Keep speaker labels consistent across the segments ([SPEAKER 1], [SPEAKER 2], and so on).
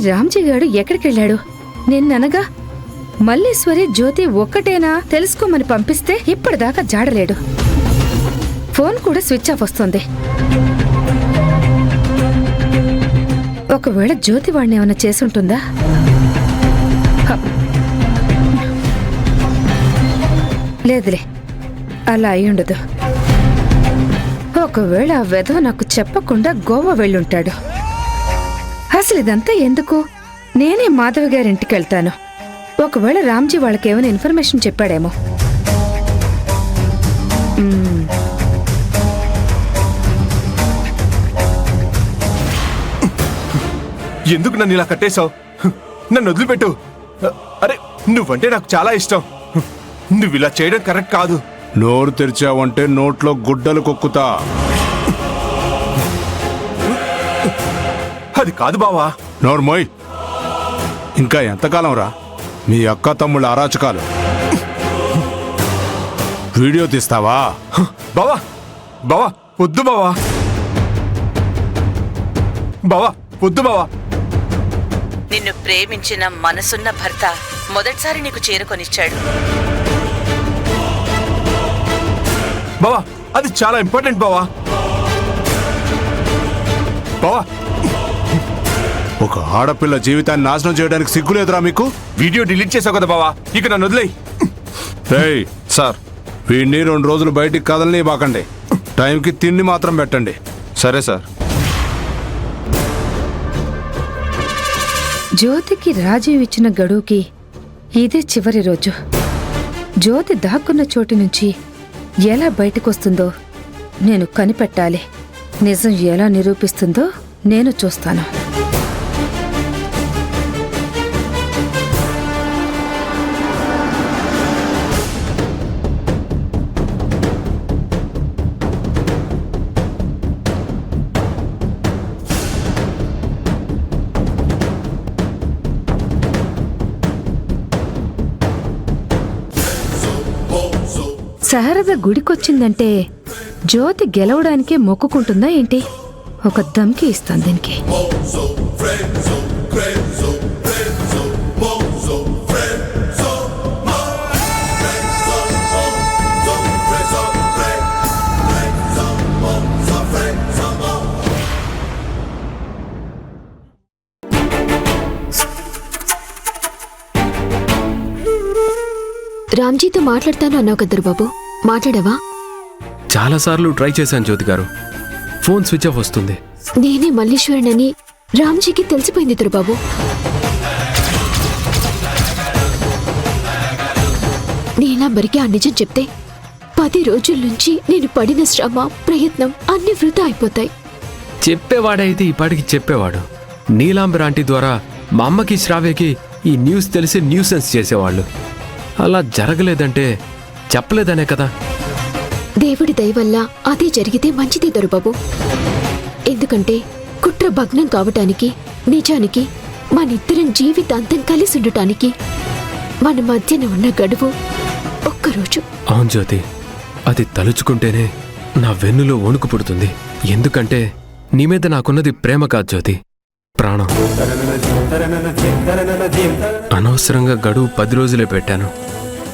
[SPEAKER 1] రామ్జీ గాడు ఎక్కడికెళ్ళాడు? నిన్ననగా మల్లీశ్వరి జ్యోతి ఒక్కటేనా తెలుసుకోమని పంపిస్తే ఇప్పటిదాకా జాడలేడు. ఫోన్ కూడా స్విచ్ ఆఫ్ వస్తుంది. ఒకవేళ జ్యోతి వాడిని ఏమైనా చేసుంటుందా? లేదులే, అలా అయ్యుండదు. ఒకవేళ ఆ వెధవ నాకు చెప్పకుండా గోవా వెళ్ళుంటాడు. అసలు ఇదంతా ఎందుకు? నేనే మాధవి గారింటికి వెళ్తాను. ఒకవేళ రామ్జీ వాళ్ళకేమైనా ఇన్ఫర్మేషన్ చెప్పాడేమో.
[SPEAKER 2] ఎందుకు నన్ను ఇలా కట్టేశావు? నన్ను వదిలిపెట్టు. అరే, నువ్వంటే నాకు చాలా ఇష్టం. నువ్వు ఇలా చేయడం కరెక్ట్ కాదు.
[SPEAKER 3] నోరు తెరిచావంటే నోట్లో గుడ్డలు కొక్కుతా.
[SPEAKER 2] అది కాదు బావా.
[SPEAKER 3] నోర్మోయ్, ఇంకా ఎంతకాలం రా మీ అక్క తమ్ముళ్ళ అరాచకాలు? వీడియో తీస్తావా?
[SPEAKER 2] బావా బావా వద్దు బావా. బావా వద్దు బావా.
[SPEAKER 4] నిన్ను ప్రేమించిన మనసున్న భర్త మొదటిసారి నీకు చేరుకొనిచ్చాడు.
[SPEAKER 2] బావా అది చాలా ఇంపార్టెంట్ బావా. బావా,
[SPEAKER 3] ఒక ఆడపిల్ల జీవితాన్ని నాశనం చేయడానికి సిగ్గులేదురా మీకు?
[SPEAKER 2] వీడియో డిలీట్ చేసావు కదా బావా, ఇక నన్ను వదిలేయ్.
[SPEAKER 3] రేయ్
[SPEAKER 2] సార్,
[SPEAKER 3] వీడిని 2 రోజులు బయటికి కదలని బాకండి. టైంకి తిండి మాత్రం పెట్టండి.
[SPEAKER 2] సరే సార్.
[SPEAKER 1] జ్యోతికి రాజీవ్ ఇచ్చిన గడువుకి ఇదే చివరి రోజు. జ్యోతి దాక్కున్న చోటు నుంచి ఎలా బయటకొస్తుందో నేను కనిపెట్టాలి. నిజం ఎలా నిరూపిస్తుందో నేను చూస్తాను. శారద గుడికొచ్చిందంటే జ్యోతి గెలవడానికే మొక్కుకుంటుందా ఏంటి? ఒక దమ్కి ఇస్తాను దీనికి.
[SPEAKER 5] రామ్జీతో మాట్లాడతాను అన్నావు కద్దరు బాబు, మాట్లాడావా?
[SPEAKER 6] చాలాసార్లు ట్రై చేశాను జ్యోతి గారు, ఫోన్ స్విచ్ ఆఫ్ వస్తుంది.
[SPEAKER 5] నేనే మల్లీశ్వరునని రామ్జీకి తెలిసిపోయింది దొరబాబు. నేనంబరికి ఆ నిజం చెప్తే 10 రోజుల నుంచి నేను పడిన శ్రమ ప్రయత్నం అన్ని వృధా అయిపోతాయి.
[SPEAKER 6] చెప్పేవాడైతే ఇప్పటికి చెప్పేవాడు. నీలాంబర్ ఆంటీ ద్వారా మా అమ్మకి శ్రావ్యకి ఈ న్యూస్ తెలిసి న్యూసెన్స్ చేసేవాళ్ళు. అలా జరగలేదంటే చెప్పలేదనే కదా.
[SPEAKER 5] దేవుడి దయ వల్ల అదే జరిగితే మంచిదే దొరబాబు. ఎందుకంటే కుట్ర భగ్నం కావటానికి, నిజానికి మనిద్దరం జీవితాంతం కలిసి ఉండటానికి మన మధ్యన ఉన్న గడువు ఒక్కరోజు.
[SPEAKER 6] అవును జ్యోతి, అది తలుచుకుంటేనే నా వెన్నులో వణుకు పుడుతుంది. ఎందుకంటే నీ మీద నాకున్నది ప్రేమ కాదు జ్యోతి, ప్రాణం. అనవసరంగా గడువు 10 రోజులే పెట్టాను.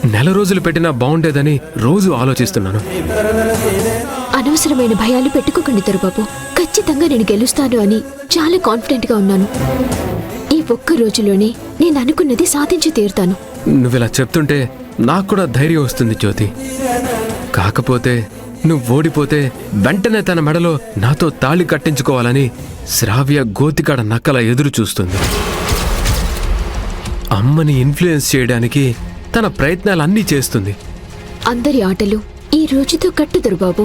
[SPEAKER 6] 1 రోజులు పెట్టినా బాగుండేదని రోజు ఆలోచిస్తున్నాను.
[SPEAKER 5] అనవసరమైన భయాలు పెట్టుకోకండి దొరబాబు. ఖచ్చితంగా నేను గెలుస్తాను అని చాలా కాన్ఫిడెంట్ గా ఉన్నాను. ఈ ఒక్క రోజులోనే నేను అనుకున్నది సాధించి తీరుతాను.
[SPEAKER 6] నువ్విలా చెప్తుంటే నాకు కూడా ధైర్యం వస్తుంది జ్యోతి. కాకపోతే నువ్వు ఓడిపోతే వెంటనే తన మెడలో నాతో తాళి కట్టించుకోవాలని శ్రావ్య గోతికాడ నక్కల ఎదురు చూస్తుంది. అమ్మని ఇన్ఫ్లుయెన్స్ చేయడానికి తన ప్రయత్నాలన్నీ చేస్తుంది.
[SPEAKER 5] అందరి ఆటలు ఈ రోజుతో కట్టు దొరబాబు.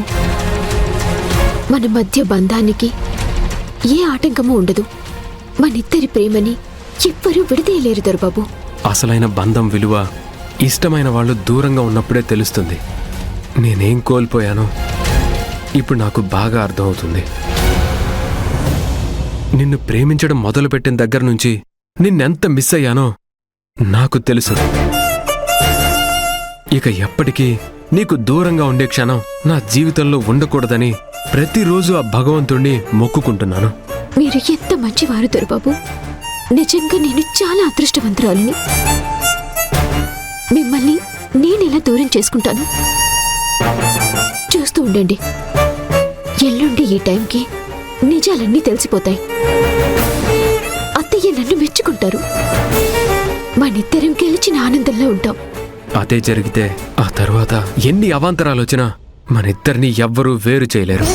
[SPEAKER 5] మన మధ్య బంధానికి ఏ ఆటంకమూ ఉండదు. మనిద్దరి ప్రేమని ఎవ్వరూ విడదీయలేరు దొరబాబు.
[SPEAKER 6] అసలైన బంధం విలువ ఇష్టమైన వాళ్ళు దూరంగా ఉన్నప్పుడే తెలుస్తుంది. నేనేం కోల్పోయానో ఇప్పుడు నాకు బాగా అర్థమవుతుంది. నిన్ను ప్రేమించడం మొదలుపెట్టిన దగ్గర నుంచి నిన్నెంత మిస్ అయ్యానో నాకు తెలుసు. ఇక ఎప్పటికీ నీకు దూరంగా ఉండే క్షణం నా జీవితంలో ఉండకూడదని ప్రతిరోజు ఆ భగవంతుణ్ణి మొక్కుకుంటున్నాను.
[SPEAKER 5] మీరు ఎంత మంచివారు దొరబాబు. నిజంగా నేను చాలా అదృష్టవంతురాలిని. మిమ్మల్ని నేనెలా దూరం చేసుకుంటాను? చూస్తూ ఉండండి, ఎల్లుండి ఈ టైంకి నిజాలన్నీ తెలిసిపోతాయి. అత్తయ్య నన్ను మెచ్చుకుంటారు. మనిద్దరం గెలిచిన ఆనందంలో ఉంటాం.
[SPEAKER 6] అదే జరిగితే ఆ తర్వాత ఎన్ని అవాంతరాలు వచ్చినా మనిద్దరిని ఎవ్వరూ వేరు చేయలేరు.